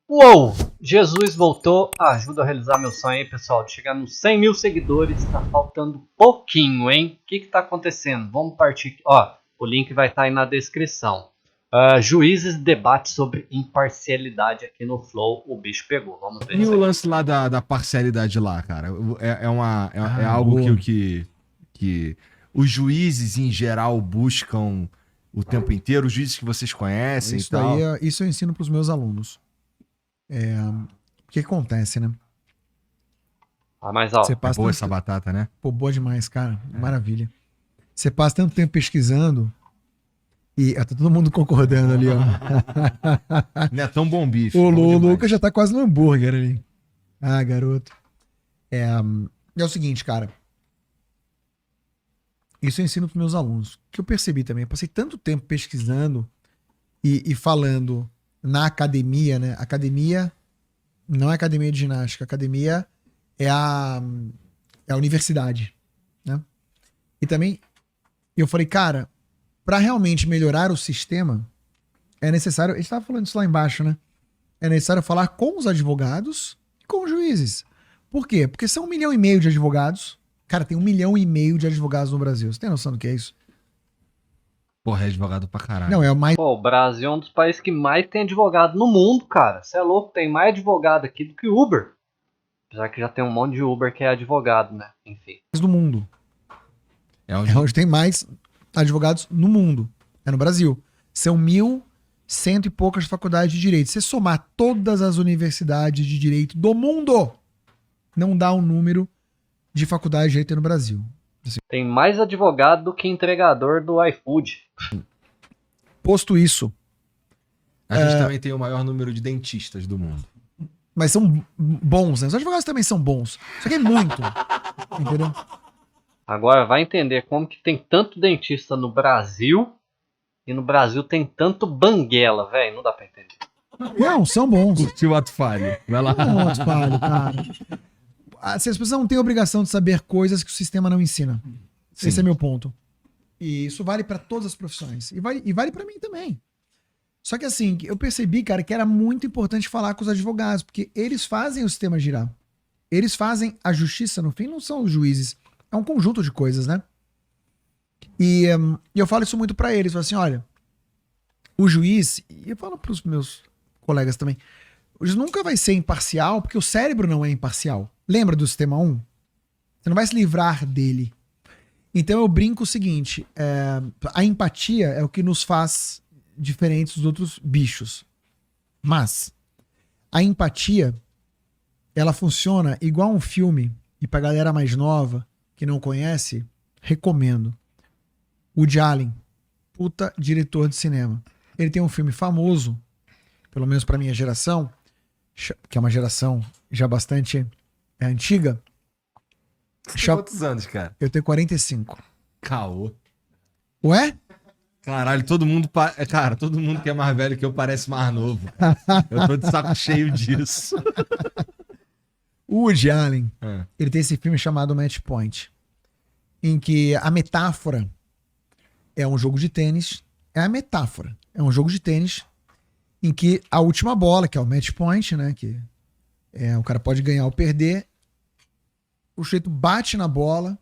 Uou! Jesus voltou, ajuda a realizar meu sonho aí, pessoal, de chegar nos 100 mil seguidores, tá faltando pouquinho, hein? O que tá acontecendo? Vamos partir aqui. Ó, o link vai estar aí na descrição. Juízes debate sobre imparcialidade aqui no Flow, o bicho pegou, vamos ver E isso o aí. lance lá da parcialidade lá, cara? É algo boa. que os juízes em geral buscam o tempo inteiro, os juízes que vocês conhecem Isso e tal. daí, isso eu ensino pros meus alunos. O que acontece, né? Mais Você alto. É passa boa tanto essa batata, né? Pô, boa demais, cara. Maravilha. Você passa tanto tempo pesquisando e tá todo mundo concordando ali, ó. Não é tão bom bife. O bom demais. Lucas já tá quase no hambúrguer ali. Ah, garoto. É o seguinte, cara. Isso eu ensino pros meus alunos. O que eu percebi também, eu passei tanto tempo pesquisando e falando na academia, né? Academia não é academia de ginástica. Academia é a universidade, né? E também eu falei, cara, para realmente melhorar o sistema, é necessário. A gente estava falando isso lá embaixo, né? É necessário falar com os advogados e com os juízes. Por quê? Porque são 1,5 milhão de advogados. Cara, tem 1,5 milhão de advogados no Brasil. Você tem noção do que é isso? Porra, é advogado pra caralho. Não, é o mais. Pô, o Brasil é um dos países que mais tem advogado no mundo, cara. Você é louco, tem mais advogado aqui do que Uber. Apesar que já tem um monte de Uber que é advogado, né? Enfim. do mundo. É onde... É onde tem mais advogados no mundo. É no Brasil. São 1.100 e poucas faculdades de direito. Se você somar todas as universidades de direito do mundo, não dá um número de faculdade de direito no Brasil. Tem mais advogado do que entregador do iFood. Posto isso, A gente também tem o maior número de dentistas do mundo. mas são bons, né? Os advogados também são bons. Só que é muito. Entendeu? Agora vai entender como que tem tanto dentista no Brasil e no Brasil tem tanto banguela, velho. Não dá pra entender. Não, são bons. Curtiu o ato falho. Vai lá. Não, falho, cara. As pessoas não têm a obrigação de saber coisas que o sistema não ensina. Sim. Esse é meu ponto. E isso vale pra todas as profissões. E vale para mim também. Só que assim, eu percebi, cara, que era muito importante falar com os advogados, porque eles fazem o sistema girar. Eles fazem a justiça, no fim, não são os juízes. É um conjunto de coisas, né? E eu falo isso muito pra eles. Eu falo assim, olha, o juiz, e eu falo pros meus colegas também, o juiz nunca vai ser imparcial, porque o cérebro não é imparcial. Lembra do sistema 1? Você não vai se livrar dele. Então eu brinco o seguinte, a empatia é o que nos faz diferentes dos outros bichos. Mas a empatia, ela funciona igual um filme, e pra galera mais nova, que não conhece, recomendo. Woody Allen, puta diretor de cinema. Ele tem um filme famoso, pelo menos pra minha geração, que é uma geração já bastante antiga. Você tem quantos anos, cara? Eu tenho 45. Caô. Ué? Caralho, todo mundo que é mais velho que eu parece mais novo. Eu tô de saco cheio disso. O Woody Allen, É. ele tem esse filme chamado Match Point, em que a metáfora é um jogo de tênis. É a metáfora. É um jogo de tênis em que a última bola, que é o match point, né? Que o cara pode ganhar ou perder. O sujeito bate na bola,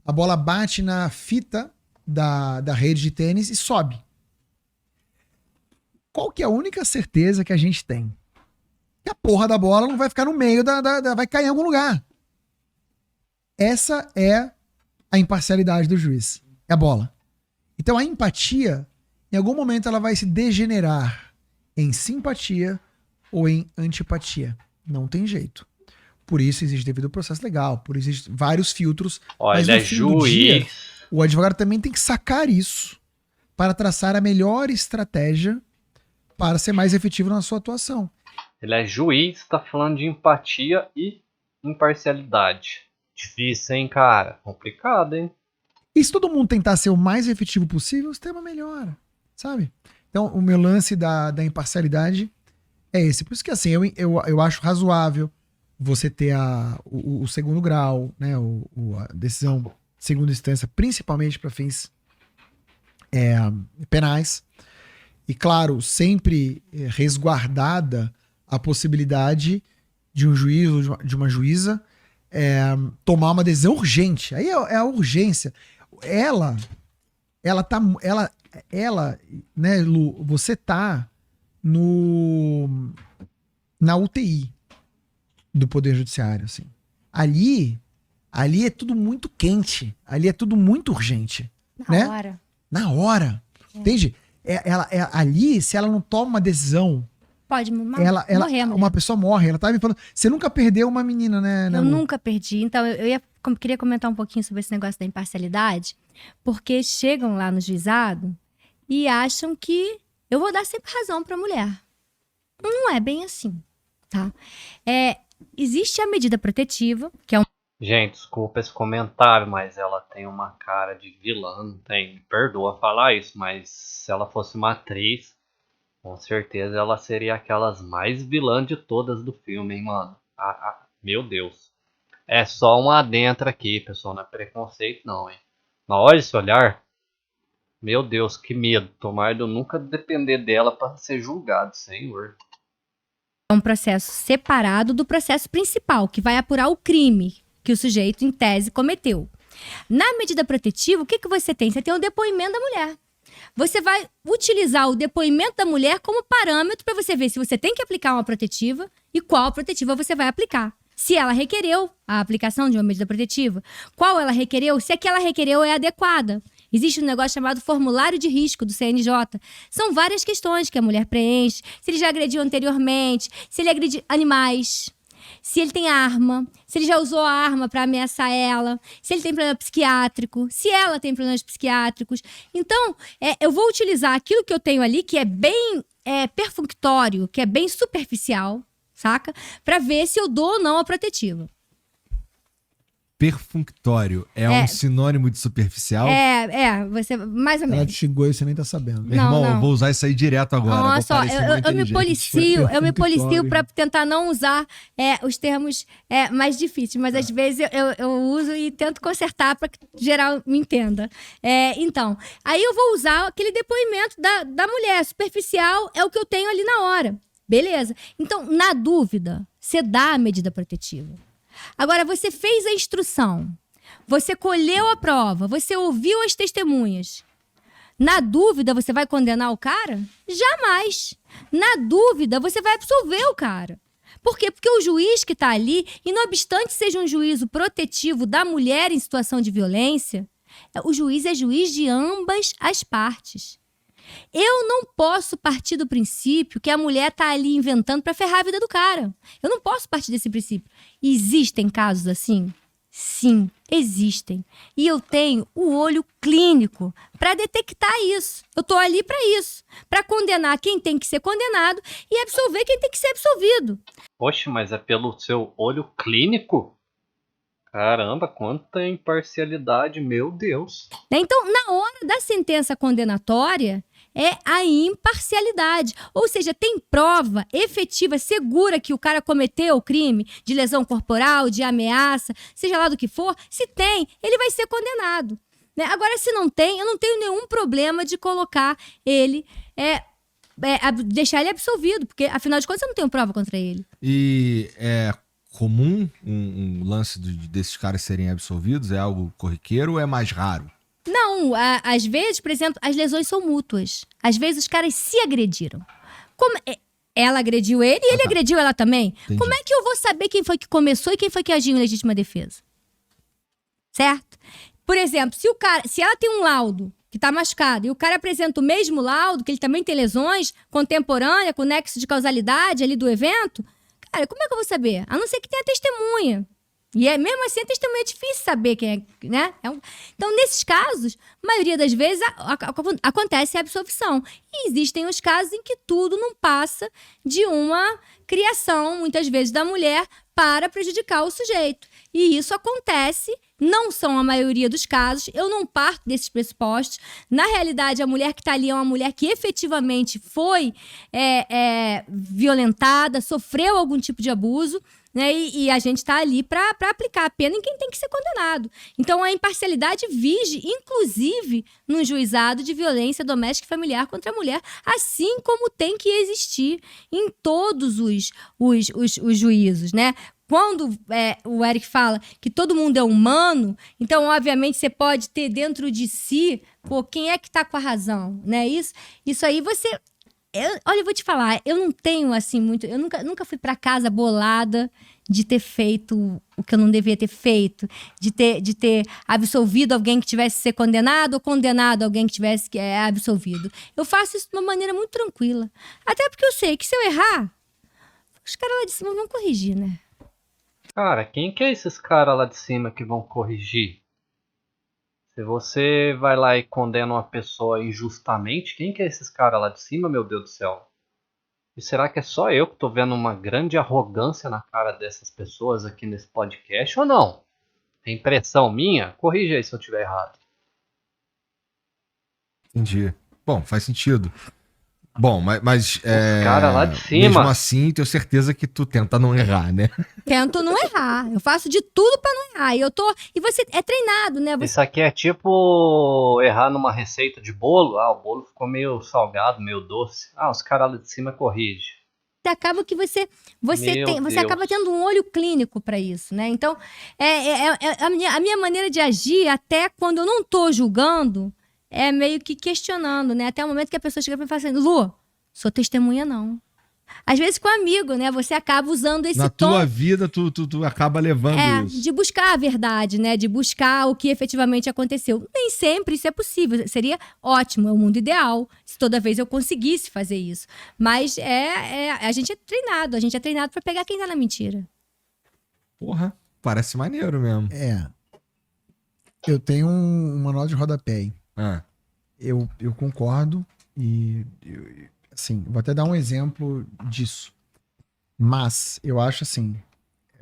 a bola bate na fita da rede de tênis e sobe. Qual que é a única certeza que a gente tem? Que a porra da bola não vai ficar no meio vai cair em algum lugar. Essa é a imparcialidade do juiz. É a bola. Então a empatia, em algum momento, ela vai se degenerar em simpatia ou em antipatia. Não tem jeito. Por isso existe devido processo legal, por isso existem vários filtros. Olha, mas ele no é fim do dia, juiz. o advogado também tem que sacar isso para traçar a melhor estratégia para ser mais efetivo na sua atuação. Ele é juiz, tá falando de empatia e imparcialidade. Difícil, hein, cara? Complicado, hein? E se todo mundo tentar ser o mais efetivo possível, o sistema melhora, sabe? Então, o meu lance da imparcialidade é esse. Por isso que, assim, eu acho razoável você ter o segundo grau, né? A decisão de segunda instância, principalmente para fins penais. E, claro, sempre resguardada a possibilidade de um juiz ou de uma juíza tomar uma decisão urgente. Aí é a urgência. Ela, né, Lu, você tá na UTI do Poder Judiciário, assim. Ali é tudo muito quente. Ali é tudo muito urgente. Na hora. Na hora. Entende? Ali, se ela não toma uma decisão, Pode morrer, uma pessoa morre. Ela tava me falando. Você nunca perdeu uma menina, né? Eu nunca perdi. Então, queria comentar um pouquinho sobre esse negócio da imparcialidade, porque chegam lá no juizado e acham que eu vou dar sempre razão pra mulher. Não é bem assim, tá? Existe a medida protetiva, que é Gente, desculpa esse comentário, mas ela tem uma cara de vilã, não tem? Me perdoa falar isso, mas se ela fosse uma atriz, com certeza ela seria aquelas mais vilã de todas do filme, hein, mano? Meu Deus. É só um adentro aqui, pessoal, não é preconceito não, hein? Mas olha esse olhar. Meu Deus, que medo. Tomara de eu nunca depender dela para ser julgado, senhor. um processo separado do processo principal, que vai apurar o crime que o sujeito, em tese, cometeu. Na medida protetiva, o que você tem? Você tem o depoimento da mulher. Você vai utilizar o depoimento da mulher como parâmetro para você ver se você tem que aplicar uma protetiva e qual protetiva você vai aplicar. Se ela requereu a aplicação de uma medida protetiva, qual ela requereu, se a que ela requereu é adequada. Existe um negócio chamado formulário de risco do CNJ. São várias questões que a mulher preenche. Se ele já agrediu anteriormente, se ele agrediu animais, se ele tem arma, se ele já usou a arma para ameaçar ela, se ele tem problema psiquiátrico, se ela tem problemas psiquiátricos. Então, eu vou utilizar aquilo que eu tenho ali, que é bem perfunctório, que é bem superficial, saca? Para ver se eu dou ou não a protetiva. Perfunctório é um sinônimo de superficial? Você, mais ou menos. Ela te xingou e você nem tá sabendo. Meu irmão, eu vou usar isso aí direto agora. Olha só, eu me policio para tentar não usar os termos mais difíceis, mas às vezes eu uso e tento consertar para que geral me entenda. Então, aí eu vou usar aquele depoimento da mulher. Superficial é o que eu tenho ali na hora. Beleza. Então, na dúvida, você dá a medida protetiva. Agora, você fez a instrução, você colheu a prova, você ouviu as testemunhas. Na dúvida, você vai condenar o cara? Jamais. Na dúvida, você vai absolver o cara. Por quê? Porque o juiz que está ali, e não obstante seja um juízo protetivo da mulher em situação de violência, o juiz é juiz de ambas as partes. Eu não posso partir do princípio que a mulher tá ali inventando para ferrar a vida do cara. Eu não posso partir desse princípio. Existem casos assim? Sim, existem. E eu tenho o olho clínico para detectar isso. Eu tô ali para isso, para condenar quem tem que ser condenado e absolver quem tem que ser absolvido. Poxa, mas é pelo seu olho clínico? Caramba, quanta imparcialidade, meu Deus. Então, na hora da sentença condenatória, é a imparcialidade. Ou seja, tem prova efetiva, segura que o cara cometeu o crime de lesão corporal, de ameaça, seja lá do que for. Se tem, ele vai ser condenado. Né? Agora, se não tem, eu não tenho nenhum problema de colocar ele, deixar ele absolvido, porque, afinal de contas, eu não tenho prova contra ele. E é comum um lance desses caras serem absolvidos? É algo corriqueiro ou é mais raro? Não, às vezes, por exemplo, as lesões são mútuas. Às vezes os caras se agrediram. Ela agrediu ele e ele agrediu ela também. Entendi. Como é que eu vou saber quem foi que começou e quem foi que agiu em legítima defesa? Certo? Por exemplo, se ela tem um laudo que tá machucado e o cara apresenta o mesmo laudo, que ele também tem lesões contemporâneas, com nexo de causalidade ali do evento, cara, como é que eu vou saber? A não ser que tenha testemunha. E mesmo assim, a testemunha é difícil saber quem é, né? Então, nesses casos, a maioria das vezes acontece a absolvição. E existem os casos em que tudo não passa de uma criação, muitas vezes, da mulher para prejudicar o sujeito. E isso acontece não são a maioria dos casos, eu não parto desses pressupostos. Na realidade, a mulher que está ali é uma mulher que efetivamente foi violentada, sofreu algum tipo de abuso, né? E a gente está ali para aplicar a pena em quem tem que ser condenado. Então, a imparcialidade vige, inclusive, no juizado de violência doméstica e familiar contra a mulher, assim como tem que existir em todos os juízos, né? Quando o Eric fala que todo mundo é humano, então, obviamente, você pode ter dentro de si, pô, quem é que tá com a razão, né? Isso aí você... olha, eu vou te falar, eu não tenho, assim, muito... Eu nunca fui pra casa bolada de ter feito o que eu não devia ter feito, de ter absolvido alguém que tivesse que ser condenado ou condenado alguém que tivesse que absolvido. Eu faço isso de uma maneira muito tranquila. Até porque eu sei que se eu errar, os caras lá de cima vão corrigir, né? Cara, quem que é esses caras lá de cima que vão corrigir? Se você vai lá e condena uma pessoa injustamente, quem que é esses caras lá de cima, meu Deus do céu? E será que é só eu que tô vendo uma grande arrogância na cara dessas pessoas aqui nesse podcast ou não? É impressão minha? Corrija aí se eu estiver errado. Entendi. Bom, faz sentido. Bom, mas Os caras lá de cima. mesmo assim, tenho certeza que tu tenta não errar, né? Tento não errar. Eu faço de tudo pra não errar. E você é treinado, né? Isso aqui é tipo errar numa receita de bolo. Ah, o bolo ficou meio salgado, meio doce. Ah, os caras lá de cima corrigem. Acaba que você Deus. acaba tendo um olho clínico para isso, né? Então, a minha maneira de agir, até quando eu não tô julgando, é meio que questionando, né? Até o momento que a pessoa chega pra mim e fala assim, Lu, sou testemunha não. Às vezes com amigo, né? Você acaba usando esse Na tom... tua vida, tu acaba levando isso. de buscar a verdade, né? De buscar o que efetivamente aconteceu. Nem sempre isso é possível. Seria ótimo, é o mundo ideal, se toda vez eu conseguisse fazer isso. Mas a gente é treinado pra pegar quem tá na mentira. Porra, parece maneiro mesmo. Eu tenho um manual de rodapé aí. Ah. Eu concordo e, assim, vou até dar um exemplo disso. Mas eu acho assim,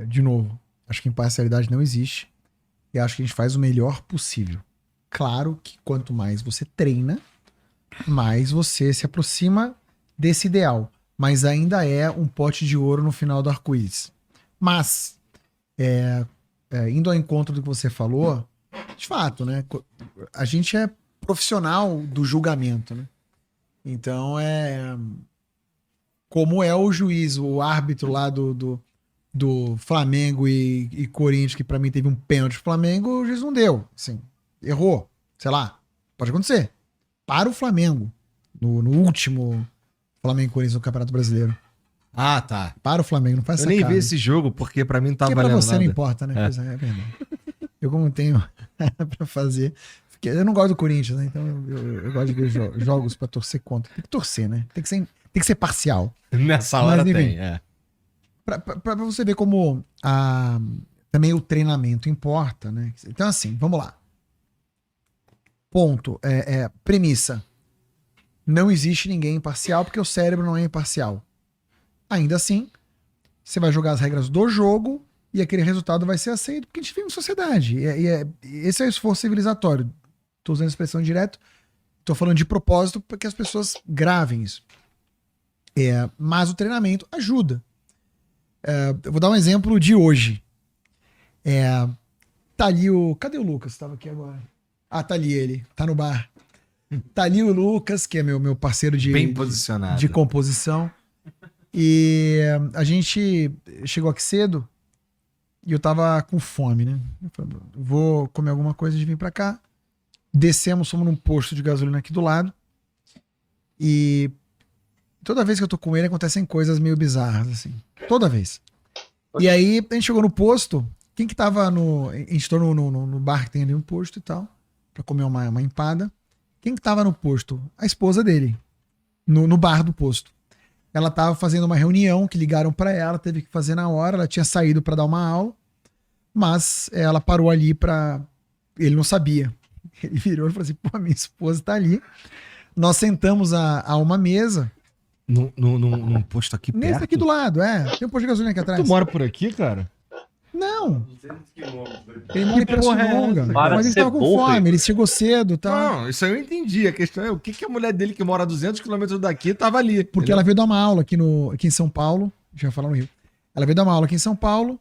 de novo, acho que imparcialidade não existe e acho que a gente faz o melhor possível. Claro que quanto mais você treina, mais você se aproxima desse ideal. Mas ainda é um pote de ouro no final do arco-íris. Mas, indo ao encontro do que você falou, de fato, né? A gente é profissional do julgamento, né? Então como é o juiz, o árbitro lá do Flamengo e Corinthians, que pra mim teve um pênalti do Flamengo, o juiz não deu, assim, errou, sei lá, pode acontecer. Para o Flamengo, no último Flamengo e Corinthians no Campeonato Brasileiro. Ah, tá. Para o Flamengo, não faz Eu essa nem cara. vi esse jogo, porque pra mim não tava Porque pra valendo você nada. não importa, né? Pois é verdade. Eu como tenho pra fazer... Eu não gosto do Corinthians, né? Então eu gosto de ver jogos pra torcer contra. Tem que torcer, né? Tem que ser parcial. Nessa hora Mas, enfim, tem, Pra você ver como também o treinamento importa, né? Então, assim, vamos lá. Ponto. Premissa. Não existe ninguém imparcial porque o cérebro não é imparcial. Ainda assim, você vai jogar as regras do jogo e aquele resultado vai ser aceito porque a gente vive em sociedade. Esse é o esforço civilizatório. Tô usando a expressão direto. Tô falando de propósito para que as pessoas gravem isso. Mas o treinamento ajuda. Eu vou dar um exemplo de hoje. Tá ali cadê o Lucas? Tava aqui agora. Ah, tá ali ele. Tá no bar. Tá ali o Lucas, que é meu parceiro Bem posicionado. de composição. E a gente chegou aqui cedo e eu tava com fome, né? Eu falei, vou comer alguma coisa de vir pra cá. Descemos, fomos num posto de gasolina aqui do lado. E toda vez que eu tô com ele, acontecem coisas meio bizarras, assim. Toda vez. E aí, a gente chegou no posto. Quem que tava a gente tô no bar que tem ali um posto e tal, pra comer uma empada. Quem que tava no posto? A esposa dele. No bar do posto. Ela tava fazendo uma reunião que ligaram pra ela, teve que fazer na hora. Ela tinha saído pra dar uma aula, mas ela parou ali pra... Ele não sabia. Ele virou e falou assim, pô, minha esposa tá ali. Nós sentamos a uma mesa. Num posto aqui perto? Nesse aqui do lado, Tem um posto de gasolina aqui atrás. Tu mora por aqui, cara? Não, 200 quilômetros. ele mora em Que porra é Pirassununga. essa? Para Mas de ele ser tava com burro, fome, Igor. ele chegou cedo e tal. Não, isso aí eu entendi. A questão é o que a mulher dele que mora a 200 quilômetros daqui tava ali. Porque ela veio dar uma aula aqui em São Paulo. Já ia falar no Rio. Ela veio dar uma aula aqui em São Paulo.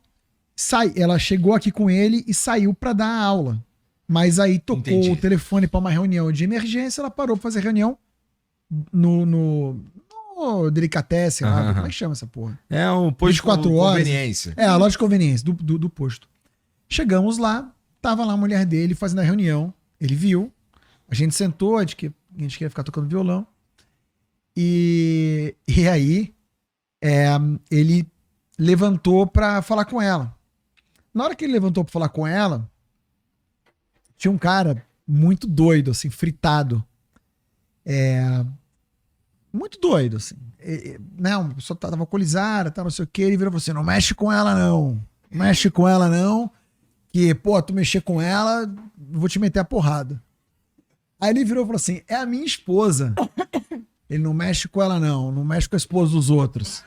Ela chegou aqui com ele e saiu pra dar a aula. Mas aí tocou Entendi. o telefone pra uma reunião de emergência. Ela parou pra fazer reunião no Delicatessen lá. Aham. Como é que chama essa porra? É um posto 24 horas. conveniência. É, a loja de conveniência do posto. Chegamos lá, tava lá a mulher dele fazendo a reunião. Ele viu. A gente sentou, a gente queria ficar tocando violão. E aí, ele levantou pra falar com ela. Na hora que ele levantou pra falar com ela, tinha um cara muito doido, assim, fritado. Muito doido, assim. Não, a pessoa tava alcoolizada, não sei o que. Ele virou e falou assim: não mexe com ela, não. Não mexe com ela, não. Que, pô, tu mexer com ela, eu vou te meter a porrada. Aí ele virou e falou assim: é a minha esposa. Ele não mexe com ela, não. Não mexe com a esposa dos outros.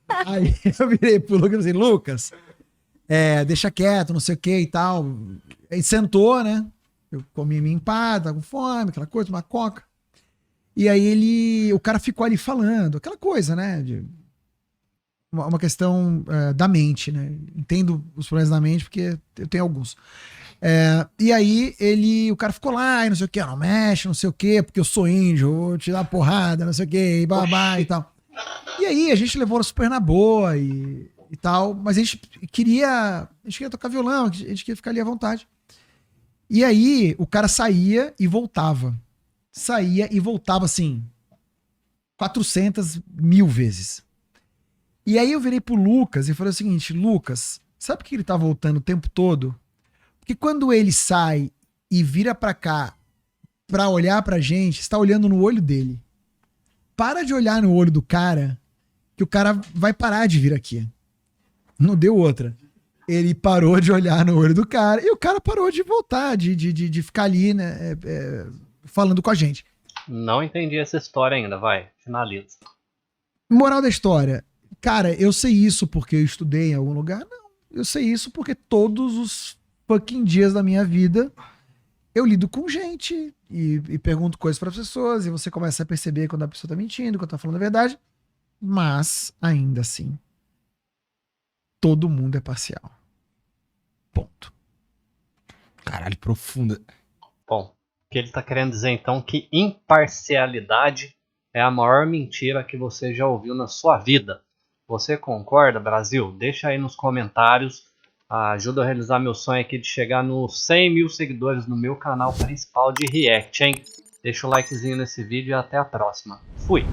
Aí eu virei pro Lucas assim: Lucas, deixa quieto, não sei o que e tal. Aí sentou, né? Eu comi minha empada, tava com fome, aquela coisa, uma coca. E aí o cara ficou ali falando, aquela coisa, né? Uma questão da mente, né? Entendo os problemas da mente porque eu tenho alguns. E aí o cara ficou lá e não sei o que, não mexe, não sei o que, porque eu sou índio, vou te dar uma porrada, não sei o que, e babá e tal. E aí a gente levou super na boa e tal, mas a gente queria tocar violão, a gente queria ficar ali à vontade. E aí o cara saía e voltava. Saía e voltava assim 400 mil vezes. E aí eu virei pro Lucas e falei o seguinte: Lucas, sabe por que ele tá voltando o tempo todo? Porque quando ele sai e vira pra cá pra olhar pra gente, você tá olhando no olho dele. Para de olhar no olho do cara, que o cara vai parar de vir aqui. Não deu outra. Ele parou de olhar no olho do cara e o cara parou de voltar, de ficar ali, né, falando com a gente. Não entendi essa história ainda, vai, finaliza. Moral da história. Cara, eu sei isso porque eu estudei em algum lugar? Não. Eu sei isso porque todos os fucking dias da minha vida eu lido com gente e pergunto coisas para as pessoas e você começa a perceber quando a pessoa tá mentindo, quando tá falando a verdade. Mas, ainda assim, todo mundo é parcial. Ponto. Caralho, profunda. Bom, o que ele tá querendo dizer então que imparcialidade é a maior mentira que você já ouviu na sua vida. Você concorda, Brasil? Deixa aí nos comentários. Ajuda a realizar meu sonho aqui de chegar nos 100 mil seguidores no meu canal principal de React, hein? Deixa o likezinho nesse vídeo e até a próxima. Fui!